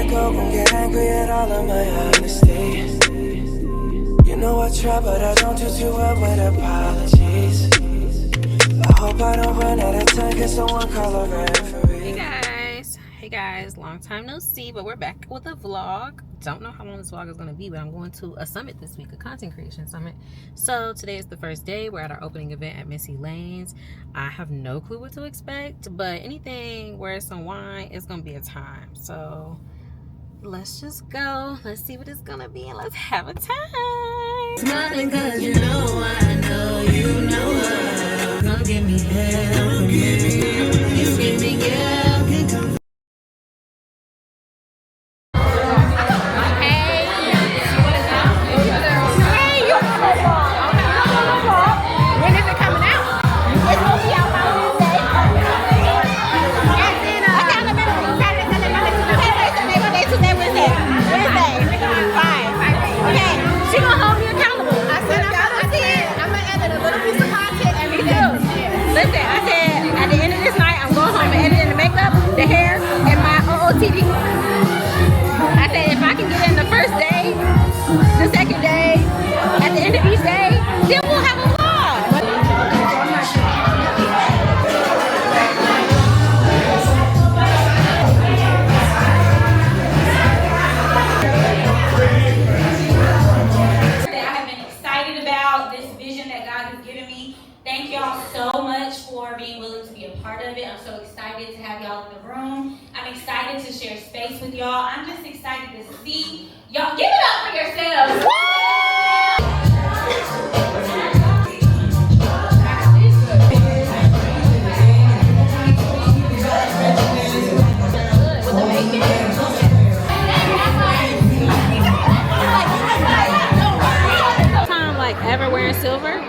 I go, gon' get angry at all of my honesty. You know I try, but I don't do too well with apologies. I hope I don't run out of time, can someone call a referee? Hey guys, long time no see, but we're back with a vlog. Don't know how long this vlog is going to be, but I'm going to a summit this week, a content creation summit. So today is the first day. We're at our opening event at Missy Lane's. I have no clue what to expect, but anything where it's some wine, it's going to be a time. So let's just go. Let's see what it's going to be and let's have a time. Smiling cause you know I know you know her. Come give me hell, come give me. You screaming, yeah, can come. I said if I can get in the first day, the second day, at the end of each day, then we'll have a vlog. I have been excited about this vision that God has given me. Thank y'all so much for being willing to be a part of it. I'm so excited to have y'all in the room. I'm excited to share space with y'all. I'm just excited to see y'all. Give it up for yourselves. Time like ever wearing silver.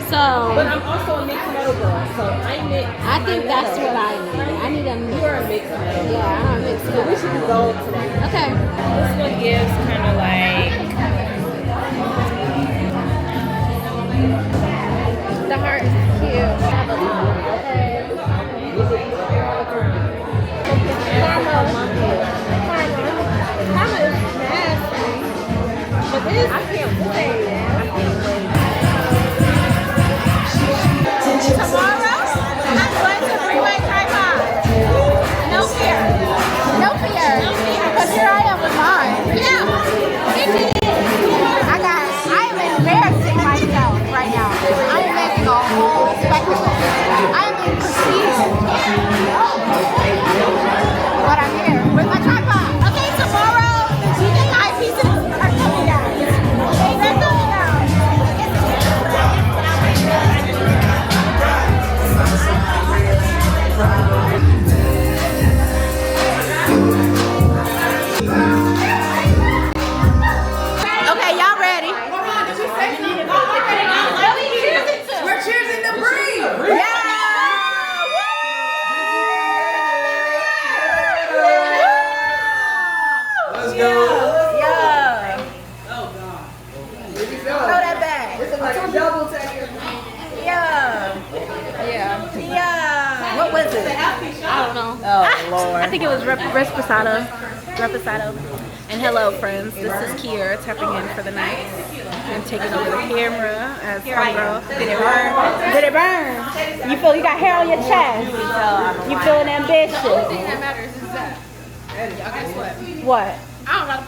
So, but I'm also a mixed metal girl, so I think that's what I need. I need a mix. You're a mixed metal. Yeah, I'm a mixed metal. We should do gold today. Okay. This one gives kind of like The heart is cute. Karma is nasty. But this, I can't wait. Tomorrow, I'm going to three-way tripod. No fear. No fear. Because here I am with mine. Yeah. I am embarrassing myself right now. I am making a whole spectacle. I am in prestige. But I'm here with my tripod. Okay, tomorrow, the GAI pieces are coming down. They're coming down. Okay, y'all ready? We're cheersing to breathe. Let's go. Throw that back. It's like a double take. Yeah. What was it? I don't know. oh Lord. I think it was Reposado. And hello, friends. This is Kiera tapping in for the night. I'm taking over the camera as homegirl. Did it burn? Did it burn? You feel you got hair on your chest? You feeling ambitious? The only thing that matters is that. Y'all guess what? What? I don't know how to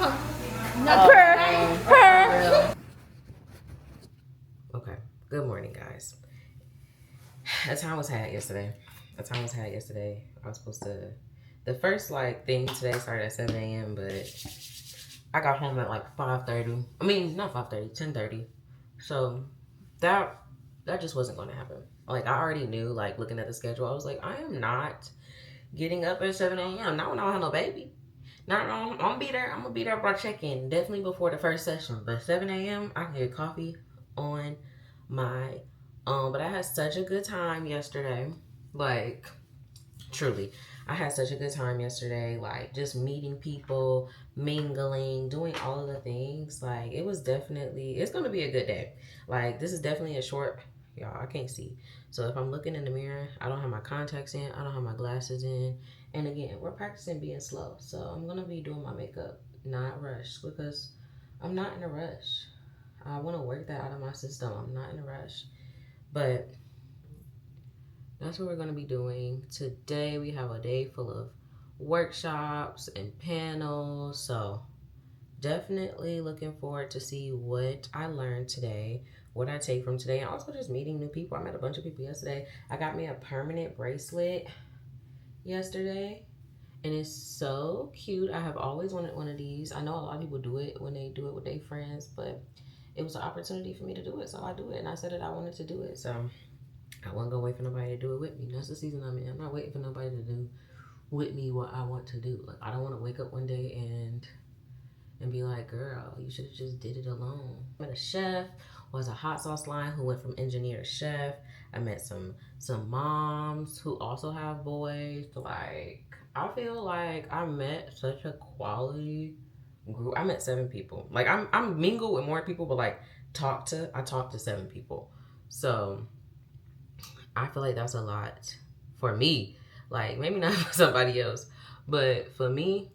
pump. Okay, good morning, guys. A time was had yesterday. I was supposed to, the first thing today started at 7 a.m., but I got home at 5:30. I mean, not 5:30, 10:30. So that just wasn't going to happen. I already knew, looking at the schedule, I was like, I am not getting up at 7 a.m. Not when I don't have no baby. I'm gonna be there. I'm gonna be there for check-in. Definitely before the first session. But 7 a.m. I can get coffee on my own. But I had such a good time yesterday. Truly. I had such a good time yesterday. Just meeting people, mingling, doing all of the things. It was definitely, it's gonna be a good day. This is definitely a short, y'all, I can't see. So if I'm looking in the mirror, I don't have my contacts in, I don't have my glasses in, And again, we're practicing being slow. So I'm going to be doing my makeup, not rush, because I'm not in a rush. I want to work that out of my system. I'm not in a rush. But that's what we're going to be doing. Today we have a day full of workshops and panels. So definitely looking forward to see what I learned today, what I take from today, and also just meeting new people. I met a bunch of people yesterday. I got me a permanent bracelet yesterday, and it's so cute. I have always wanted one of these. I know a lot of people do it when they do it with their friends, but it was an opportunity for me to do it, so I do it. And I said that I wanted to do it, so I wasn't gonna wait for nobody to do it with me. That's the season I'm in. I'm not waiting for nobody to do with me what I want to do. Like, I don't want to wake up one day and be like, girl, you should have just did it alone. I met a chef, was a hot sauce line who went from engineer to chef. I met some moms who also have boys. Like, I feel like I met such a quality group. I met 7 people. Like, I'm mingled with more people, but like I talked to 7 people. So I feel like that's a lot for me. Like, maybe not for somebody else, but for me,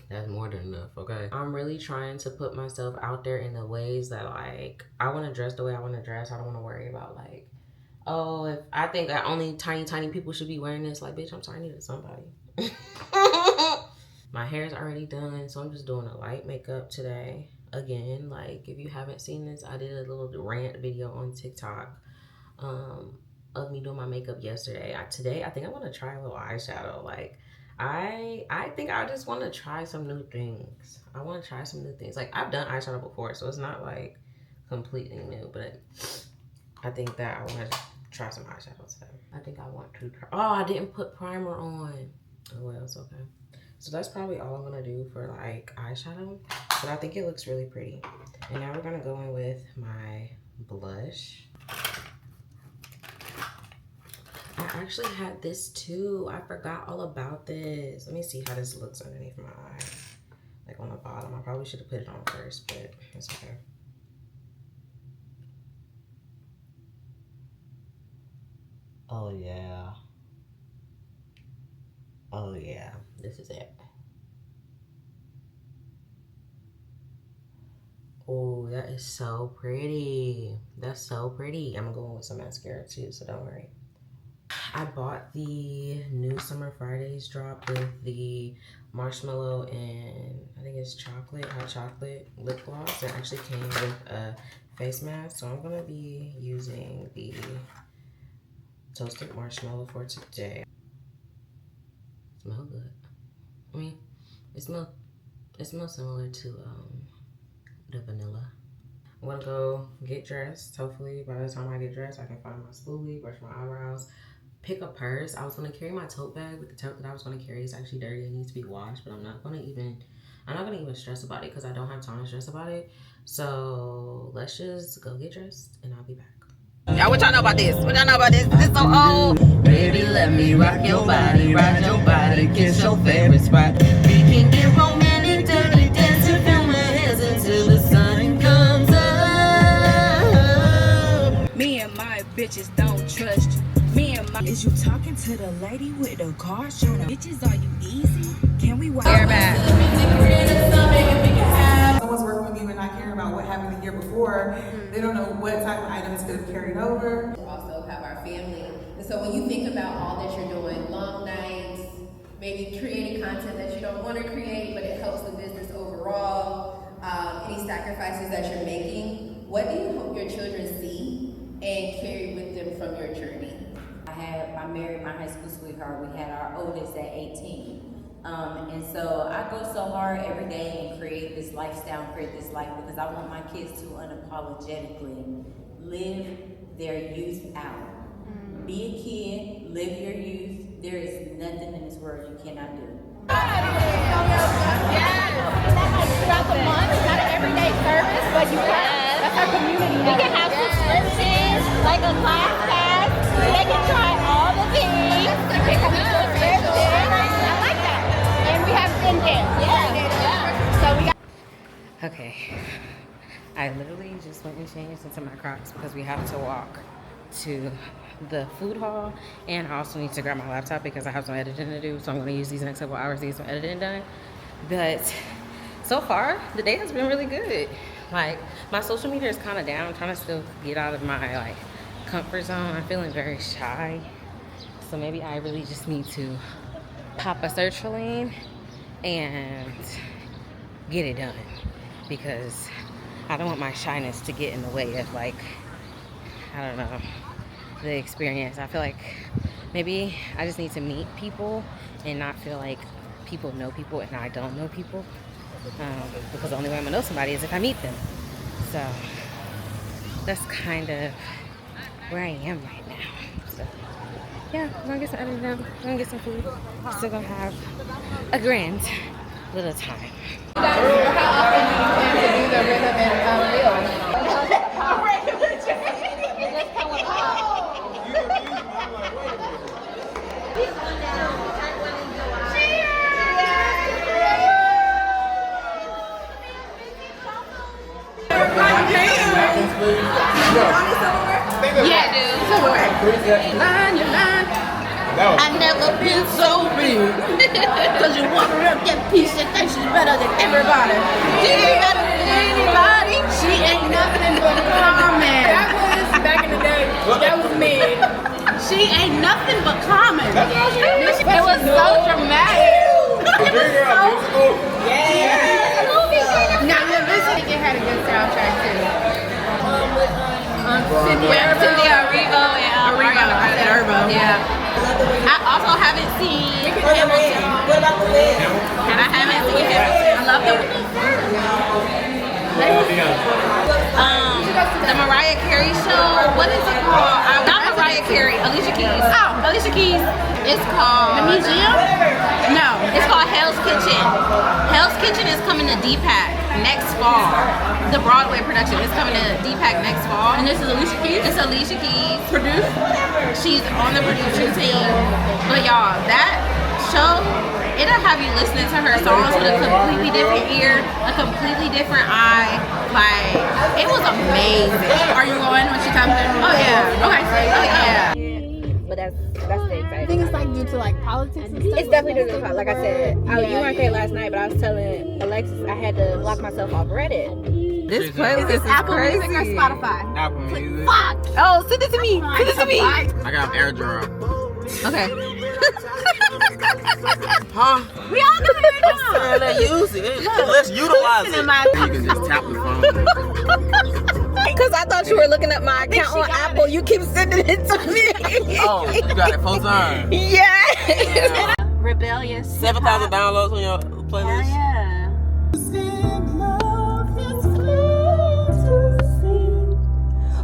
that's more than enough, okay? I'm really trying to put myself out there in the ways that, like, I want to dress the way I want to dress. I don't want to worry about, like, oh, if I think that only tiny people should be wearing this. Like, bitch, I'm tiny to somebody. My hair's already done, so I'm just doing a light makeup today. Again, like, if you haven't seen this, I did a little rant video on TikTok of me doing my makeup yesterday. Today, I think I want to try a little eyeshadow. Like, I think I just want to try some new things. I want to try some new things. Like, I've done eyeshadow before, so it's not like completely new, but I think that I want to try some eyeshadow today. I think I want to try. Oh, I didn't put primer on. Oh, well, it's okay. So that's probably all I'm going to do for like eyeshadow, but I think it looks really pretty. And now we're going to go in with my blush. I actually had this too. I forgot all about this. Let me see how this looks underneath my eye. Like on the bottom. I probably should have put it on first, but it's okay. Oh yeah. Oh yeah. This is it. Oh, that is so pretty. That's so pretty. I'm going with some mascara too, so don't worry. I bought the new Summer Fridays drop with the marshmallow and I think it's hot chocolate lip gloss. It actually came with a face mask, so I'm gonna be using the toasted marshmallow for today. Smell good. I mean, it smells similar to the vanilla. I'm gonna go get dressed. Hopefully by the time I get dressed, I can find my spoolie, brush my eyebrows, pick a purse. I was gonna carry my tote bag, but the tote that I was gonna carry is actually dirty. It needs to be washed, but I'm not gonna even stress about it because I don't have time to stress about it. So let's just go get dressed and I'll be back. Y'all, what y'all know about this? What y'all know about this? This is so old. Baby, let me rock your body, kiss your favorite spot. We can get romantic, dirty, dancing, film our heads until the sun comes up. Me and my bitches don't trust you. Me and my is you talking to the lady with the car? Show the bitches, are you easy? Can we watch? Someone's working with you and not caring about what happened the year before. They don't know what type of items could have carried over. We also have our family. And so when you think about all that you're doing, long nights, maybe creating content that you don't want to create, but it helps the business overall, any sacrifices that you're making, what do you hope your children see and carry with them from your journey? I married my high school sweetheart. We had our oldest at 18. And so I go so hard every day and create this lifestyle, create this life, because I want my kids to unapologetically live their youth out. Be a kid, live your youth. There is nothing in this world you cannot do. Throughout the month, it's not an everyday service, but you can. That's our community. We can have subscriptions, like a class pass. They can try all the things. You can come to a subscription. I like that. And we have skincare. Yeah. So we got. Okay, I literally just went and changed into my Crocs because we have to walk to the food haul, and I also need to grab my laptop because I have some editing to do. So I'm going to use these next couple hours to get some editing done. But so far, the day has been really good. Like, my social media is kind of down. I'm trying to still get out of my like comfort zone. I'm feeling very shy. So maybe I really just need to pop a sertraline and get it done, because I don't want my shyness to get in the way of, like, I don't know, the experience. I feel like maybe I just need to meet people and not feel like people know people and I don't know people, because the only way I'm gonna know somebody is if I meet them. So that's kind of where I am right now. So yeah, I'm gonna get some editing done. I'm gonna get some food. Still gonna have a grand little time. How often do you plan to do the rhythm and reels? Yeah, dude. I never been so big. Cause you walk around that piece and think she's better than everybody. She ain't better than anybody. She ain't nothing but common. That was back in the day. That was me. She ain't nothing but common. It was so dramatic. Now, listen, it had a good soundtrack too. Cynthia Erivo and Ariana. I said Erivo. Yeah. I also haven't seen Hamilton. And I haven't seen Hamilton. I love them. The Mariah Carey show. What is it called? Not Mariah Carey. Alicia Keys. Oh, Alicia Keys. It's called The Museum? No. It's called Hell's Kitchen. Hell's Kitchen is coming to D-Pack next fall. The Broadway production is coming to D-Pack next fall. And this is Alicia Keys? It's Alicia Keys. Produced? She's on the producing team. But y'all, that show, it'll have you listening to her songs with a completely different ear, a completely different eye. Like, it was amazing. Are you going when she comes in? Oh yeah. Okay. Oh yeah. But that's the exciting. I think it's like due to like politics and stuff. It's definitely due to, like I said, you weren't there last night, but I was telling Alexis I had to lock myself off Reddit. This playlist is Apple crazy. Music or Spotify? Apple Music. Fuck! Oh, send it to me. Send it to me. I got AirDrop. Okay. Huh? We all do it now. Man, they use it. Let's utilize it. You can just tap the phone. Because I thought you were looking at my account on Apple. You keep sending it to me. Oh, you got it 4 times. Yeah. Rebellious. 7,000 downloads on your playlist. Yeah.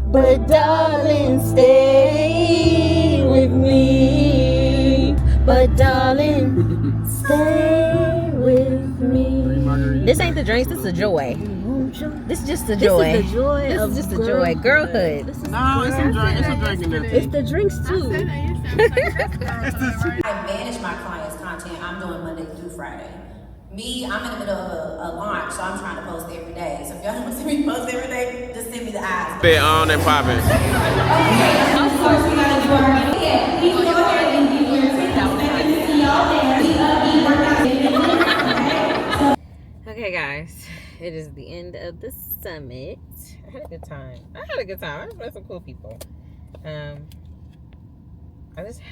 But darling, stay with me. But darling, stay with me. This ain't the drinks, this is a joy. This is just the joy. This is the joy This of is just the joy. Girlhood. No, it's some drink. It's a drink in there. It's the drinks too. I manage my clients' content. I'm doing Monday through Friday. Me, I'm in the middle of a launch, so I'm trying to post every day. So if y'all want to see me post every day, just send me the eyes. Bit on and popping. Of course, we gotta do our yeah. Please go ahead and give your to see y'all there. Okay, guys. It is the end of the summit. I had a good time. I met some cool people. I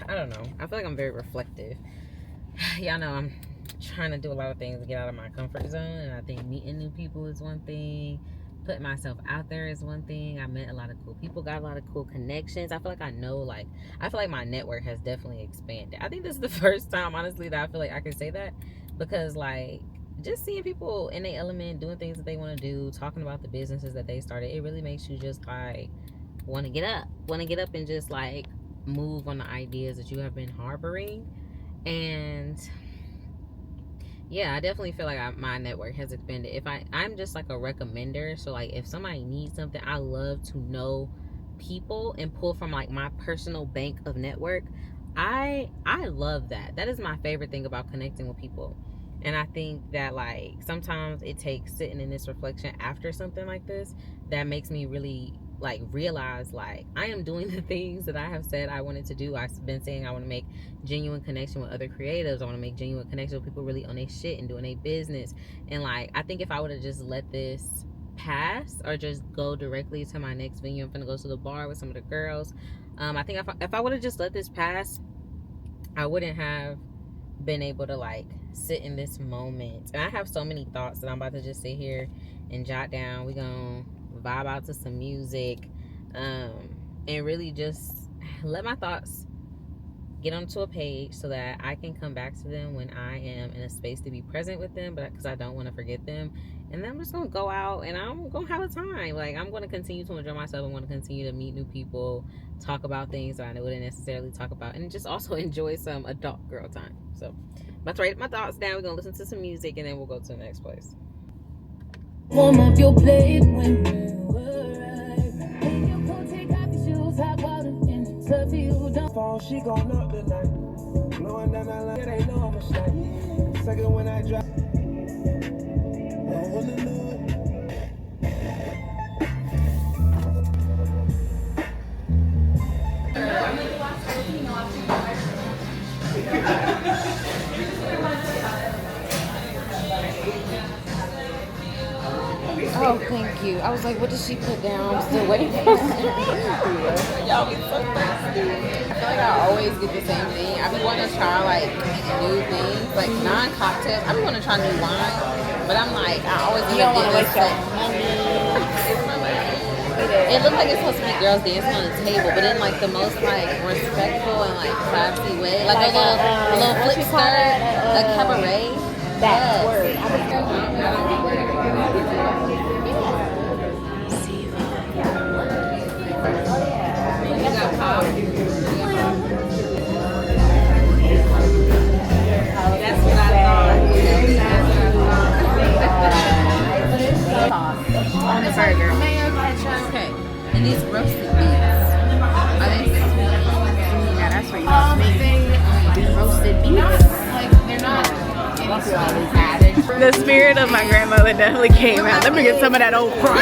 don't know. I feel like I'm very reflective. Y'all know I'm trying to do a lot of things to get out of my comfort zone, and I think meeting new people is one thing. Putting myself out there is one thing. I met a lot of cool people, got a lot of cool connections. I feel like I feel like my network has definitely expanded. I think this is the first time, honestly, that I feel like I can say that, because like just seeing people in their element, doing things that they want to do, talking about the businesses that they started, it really makes you just like want to get up and just like move on the ideas that you have been harboring. And yeah, I definitely feel like my network has expanded. I'm just like a recommender, so like if somebody needs something, I love to know people and pull from like my personal bank of network. I love that is my favorite thing about connecting with people. And I think that like sometimes it takes sitting in this reflection after something like this that makes me really like realize like I am doing the things that I have said I wanted to do. I've been saying I want to make genuine connection with other creatives. I want to make genuine connection with people really on their shit and doing their business. And like I think if I would have just let this pass or just go directly to my next venue, I'm gonna go to the bar with some of the girls. I think if I would have just let this pass, I wouldn't have been able to like sit in this moment. And I have so many thoughts that I'm about to just sit here and jot down. We're gonna vibe out to some music, and really just let my thoughts get onto a page so that I can come back to them when I am in a space to be present with them, but because I don't want to forget them. And then I'm just gonna go out and I'm gonna have a time. Like I'm gonna continue to enjoy myself. I'm gonna continue to meet new people, talk about things that I wouldn't necessarily talk about, and just also enjoy some adult girl time. So I'm about to write my thoughts down. We're gonna listen to some music and then we'll go to the next place. Warm up your plate when you go take off your shoes, hop out and tough you don't Phone, she gon' up tonight. Blowing down that line, it ain't no mistake. Second when I drop. Oh, thank you. I was like, what did she put down? I'm still waiting for y'all be so thirsty. I feel like I always get the same thing. I be wanting to try like new things, like non-cocktails. I be wanting to try new wine, but I'm like, I always end up getting this. It looks like it's supposed to be girls dancing on the table, but in like the most like respectful and like classy way, like a little flip skirt, a cabaret. That word. That's what I thought. On the burger. Okay. And these roasted beets. Are they sweet? Yeah, that's what you want to make. Roasted beets. Like, they're not added. The spirit of my grandmother definitely came out. Let me get some of that old crumb.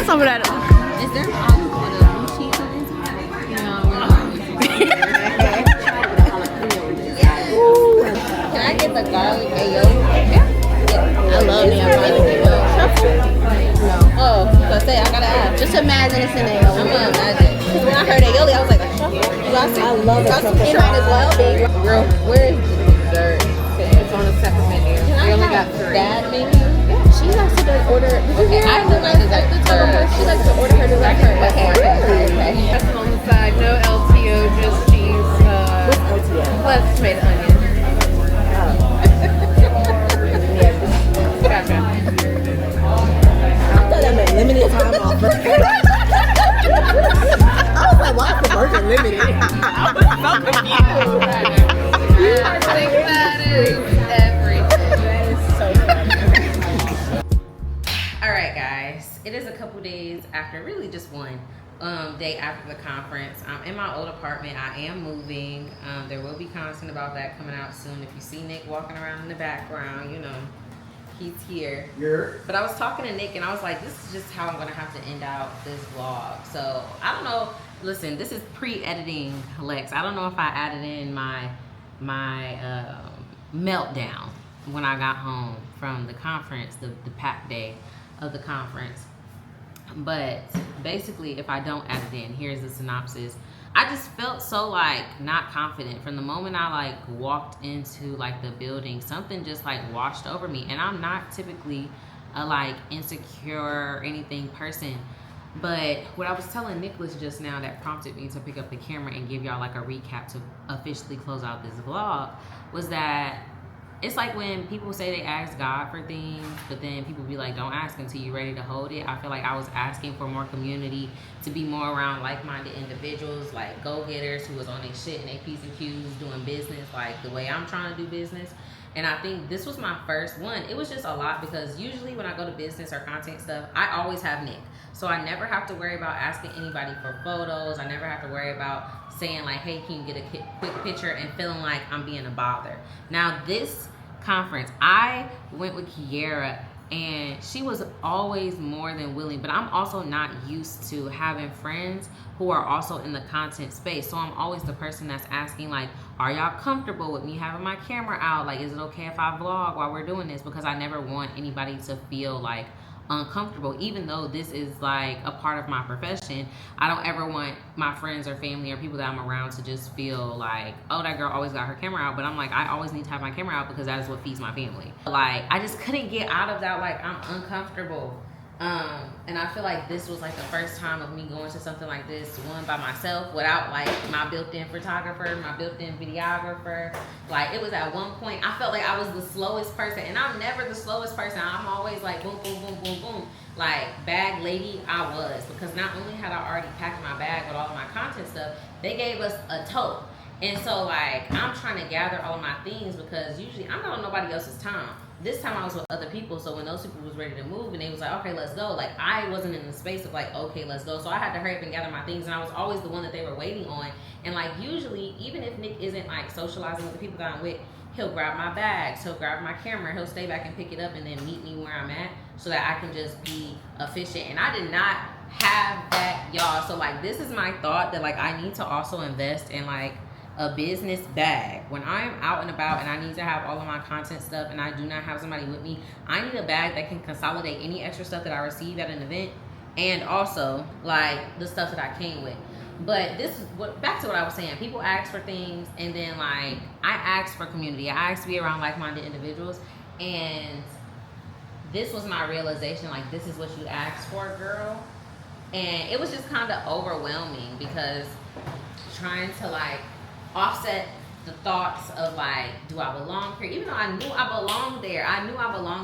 Some of that. Is there olive oil with blue cheese on it? No, we're not. Can I get the garlic aioli? I love me a garlic aioli. Oh, so say I gotta ask. Just imagine it's an I'm aioli. gonna imagine. Because when I heard aioli, I was like, you got some? I love it. Some in mine as well. Girl, where is the dessert? It's on a separate menu. Can We I only have got 3. that menu? She likes to order. Okay, I do my dessert first. She likes to order her dessert first. Okay. That's on the side. No LTO, just cheese. What's LTO? Plus tomato onion. Gotcha. I thought that meant limited time offer. I was like, why is the burger limited? I was so confused. I think that is everything. That is so funny. All right, guys. It is a couple days after, really just one day after the conference. I'm in my old apartment. I am moving. There will be content about that coming out soon. If you see Nick walking around in the background, you know, he's here. But I was talking to Nick and I was like, this is just how I'm gonna have to end out this vlog. So I don't know. Listen, this is pre-editing Lex. I don't know if I added in my meltdown when I got home from the conference, the packed day of the conference. But basically, if I don't add it in, here's the synopsis. I just felt so like not confident from the moment I like walked into like the building. Something just like washed over me, and I'm not typically a like insecure or anything person. But what I was telling Nicholas just now that prompted me to pick up the camera and give y'all like a recap to officially close out this vlog was that it's like when people say they ask God for things, but then people be like, don't ask until you're ready to hold it. I feel like I was asking for more community, to be more around like-minded individuals, like go-getters who was on their shit and their P's and Q's doing business like the way I'm trying to do business. And I think this was my first one. It was just a lot because usually when I go to business or content stuff, I always have Nick. So I never have to worry about asking anybody for photos. I never have to worry about saying like, hey, can you get a quick picture, and feeling like I'm being a bother. Now this conference, I went with Kiara and she was always more than willing. But I'm also not used to having friends who are also in the content space, so I'm always the person that's asking, like, are y'all comfortable with me having my camera out? Like, is it okay if I vlog while we're doing this? Because I never want anybody to feel like uncomfortable. Even though this is like a part of my profession, I don't ever want my friends or family or people that I'm around to just feel like, oh, that girl always got her camera out. But I'm like, I always need to have my camera out because that is what feeds my family. Like, I just couldn't get out of that, like, I'm uncomfortable. And I feel like this was like the first time of me going to something like this, one by myself, without like my built-in photographer, my built-in videographer. Like, it was at one point, I felt like I was the slowest person, and I'm never the slowest person. I'm always like boom, boom, boom, boom, boom. Like, bag lady, I was, because not only had I already packed my bag with all of my content stuff, they gave us a tote. And so, like, I'm trying to gather all of my things because usually I'm not on nobody else's time. This time I was with other people, so when those people was ready to move and they was like, okay, let's go, like, I wasn't in the space of like, okay, let's go. So I had to hurry up and gather my things, and I was always the one that they were waiting on. And like, usually, even if Nick isn't like socializing with the people that I'm with, he'll grab my bags, he'll grab my camera, he'll stay back and pick it up and then meet me where I'm at so that I can just be efficient. And I did not have that, y'all. So like, this is my thought, that like, I need to also invest in like a business bag. When I'm out and about and I need to have all of my content stuff and I do not have somebody with me, I need a bag that can consolidate any extra stuff that I receive at an event, and also like the stuff that I came with. But this is what, back to what I was saying, people ask for things, and then like, I asked for community, I asked to be around like-minded individuals, and this was my realization, like, this is what you asked for, girl. And it was just kind of overwhelming, because trying to like offset the thoughts of like, do I belong here? Even though I knew I belonged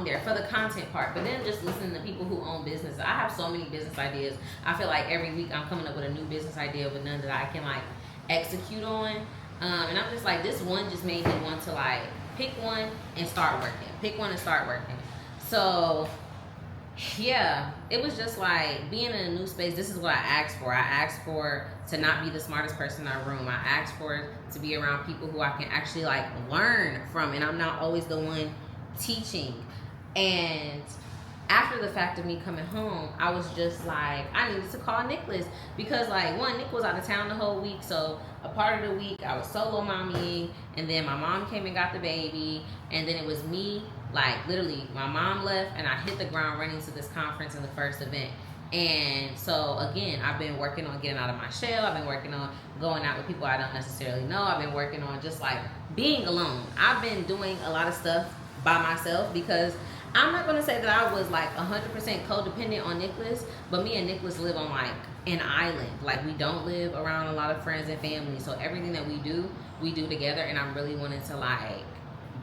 there, for the content part. But then just listening to people who own businesses, I have so many business ideas. I feel like every week I'm coming up with a new business idea, but none that I can like execute on. And I'm just like, this one just made me want to like pick one and start working. So yeah, it was just like being in a new space. This is what I asked for. I asked for to not be the smartest person in our room. I asked for to be around people who I can actually like learn from, and I'm not always the one teaching. And after the fact of me coming home, I was just like, I needed to call Nicholas, because like, one, Nick was out of town the whole week, so a part of the week I was solo mommying, and then my mom came and got the baby, and then it was me. Like, literally, my mom left and I hit the ground running to this conference and the first event. And so, again, I've been working on getting out of my shell. I've been working on going out with people I don't necessarily know. I've been working on just, like, being alone. I've been doing a lot of stuff by myself, because I'm not going to say that I was, like, 100% codependent on Nicholas, but me and Nicholas live on, like, an island. Like, we don't live around a lot of friends and family. So everything that we do together, and I'm really wanting to, like,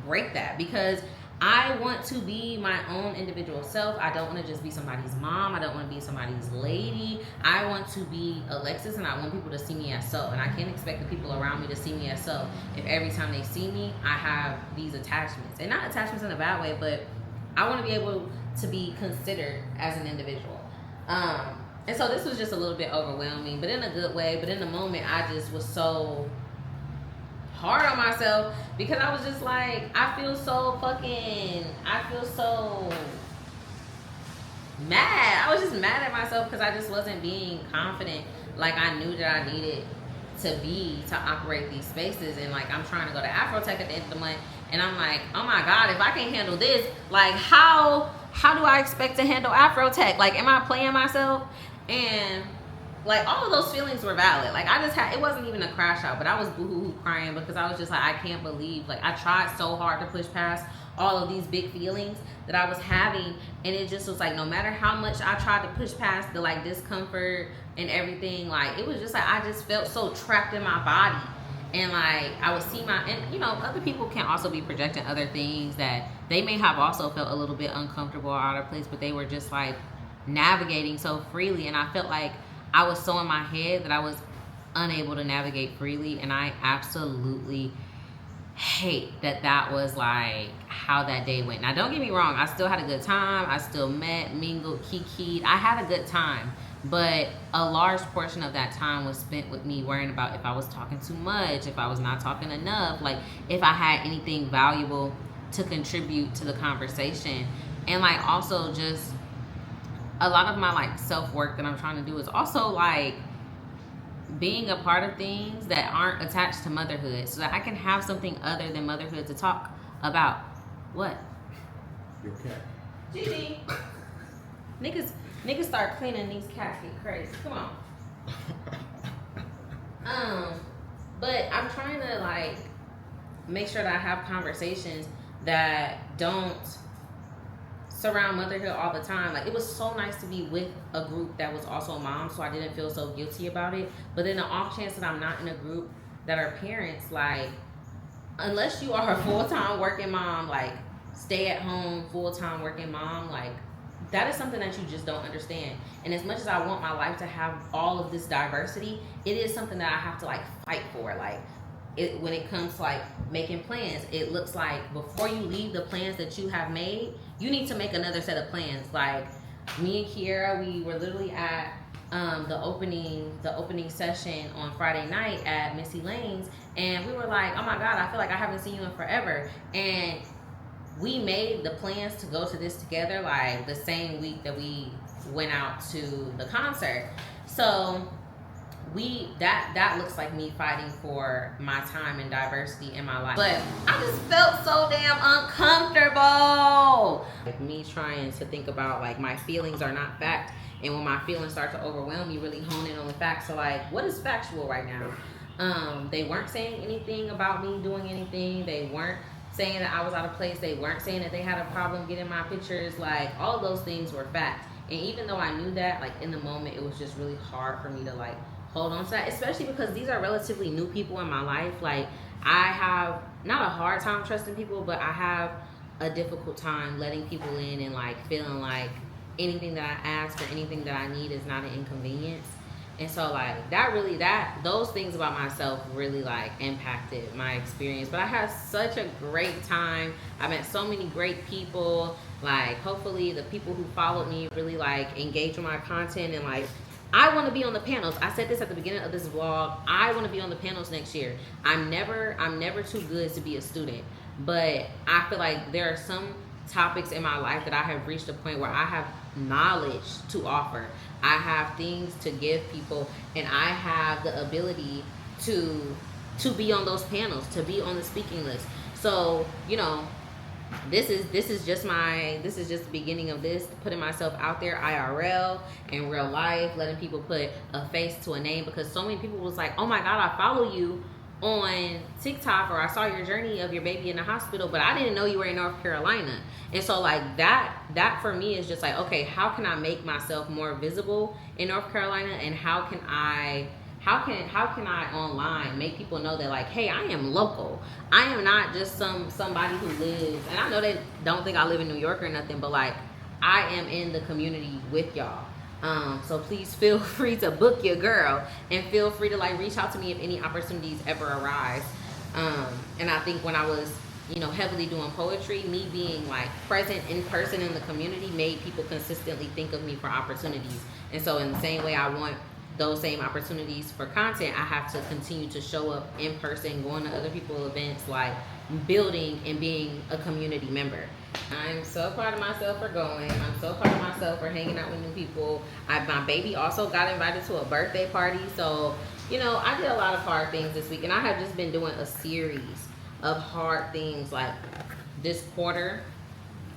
break that, because I want to be my own individual self. I don't want to just be somebody's mom. I don't want to be somebody's lady. I want to be Alexis, and I want people to see me as so. And I can't expect the people around me to see me as so if every time they see me, I have these attachments. And not attachments in a bad way, but I want to be able to be considered as an individual. And so this was just a little bit overwhelming, but in a good way. But in the moment, I just was so hard on myself, because I was just like, I feel so mad. I was just mad at myself because I just wasn't being confident like I knew that I needed to be to operate these spaces. And like, I'm trying to go to Afrotech at the end of the month, and I'm like, oh my God, if I can't handle this, like how do I expect to handle Afrotech? Like, am I playing myself? And like, all of those feelings were valid. Like, it wasn't even a crash out, but I was boo-hoo crying, because I was just like, I can't believe, like, I tried so hard to push past all of these big feelings that I was having, and it just was like, no matter how much I tried to push past the like discomfort and everything, like, it was just like, I just felt so trapped in my body. And like, I would see and you know, other people can also be projecting other things that they may have also felt a little bit uncomfortable or out of place, but they were just like navigating so freely. And I felt like I was so in my head that I was unable to navigate freely. And I absolutely hate that was like how that day went. Now, don't get me wrong, I still had a good time. I still met, mingled, kikied. I had a good time. But a large portion of that time was spent with me worrying about if I was talking too much, if I was not talking enough, like if I had anything valuable to contribute to the conversation. And like also just a lot of my like self-work that I'm trying to do is also like being a part of things that aren't attached to motherhood, so that I can have something other than motherhood to talk about. What? Your cat. Gigi. Niggas start cleaning these cats, get crazy. Come on. But I'm trying to like make sure that I have conversations that don't surround motherhood all the time. Like, it was so nice to be with a group that was also moms, so I didn't feel so guilty about it. But then the off chance that I'm not in a group that are parents, like, unless you are a full-time working mom, like stay at home full-time working mom, like that is something that you just don't understand. And as much as I want my life to have all of this diversity, it is something that I have to like fight for. Like, when it comes to like making plans, it looks like before you leave the plans that you have made, you need to make another set of plans. Like, me and Kiera, we were literally at the opening session on Friday night at Missy Lane's, and we were like, oh my God, I feel like I haven't seen you in forever. And we made the plans to go to this together like the same week that we went out to the concert. So that looks like me fighting for my time and diversity in my life. But I just felt so damn uncomfortable. Like, me trying to think about like my feelings are not fact, and when my feelings start to overwhelm me, really hone in on the facts. So like, what is factual right now? They weren't saying anything about me doing anything. They weren't saying that I was out of place. They weren't saying that they had a problem getting my pictures. Like, all of those things were fact. And even though I knew that, like in the moment, it was just really hard for me to like hold on to that, especially because these are relatively new people in my life. Like, I have not a hard time trusting people, but I have a difficult time letting people in and like feeling like anything that I ask or anything that I need is not an inconvenience. And so like those things about myself really like impacted my experience. But I had such a great time. I met so many great people. Like, hopefully the people who followed me really like engage with my content, and like, I want to be on the panels. I said this at the beginning of this vlog. I want to be on the panels next year. I'm never too good to be a student, but I feel like there are some topics in my life that I have reached a point where I have knowledge to offer. I have things to give people, and I have the ability to be on those panels, to be on the speaking list. So, you know, this is just the beginning of this, putting myself out there IRL in real life, letting people put a face to a name, because so many people was like, oh my God, I follow you on TikTok, or I saw your journey of your baby in the hospital, but I didn't know you were in North Carolina. And so like that for me is just like, okay, how can I make myself more visible in North Carolina, and how can I online make people know that like, hey, I am local. I am not just somebody who lives, and I know they don't think I live in New York or nothing, but like, I am in the community with y'all. So please feel free to book your girl, and feel free to like reach out to me if any opportunities ever arise. And I think when I was, you know, heavily doing poetry, me being like present in person in the community made people consistently think of me for opportunities. And so in the same way I want those same opportunities for content, I have to continue to show up in person, going to other people's events, like building and being a community member. I'm so proud of myself for going. I'm so proud of myself for hanging out with new people. My baby also got invited to a birthday party. So, you know, I did a lot of hard things this week, and I have just been doing a series of hard things like this quarter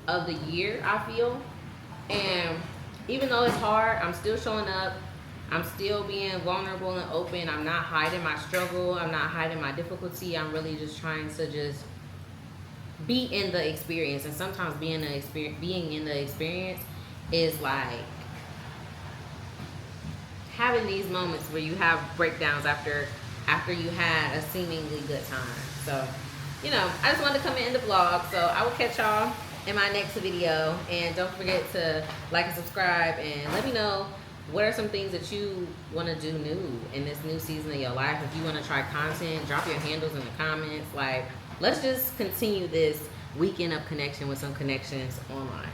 of the year, I feel. And even though it's hard, I'm still showing up. I'm still being vulnerable and open. I'm not hiding my struggle. I'm not hiding my difficulty. I'm really just trying to just be in the experience. And sometimes being in the experience is like having these moments where you have breakdowns after you had a seemingly good time. So, you know, I just wanted to come in the vlog. So I will catch y'all in my next video. And don't forget to like and subscribe, and let me know what are some things that you want to do new in this new season of your life. If you want to try content, drop your handles in the comments. Like, let's just continue this weekend of connection with some connections online.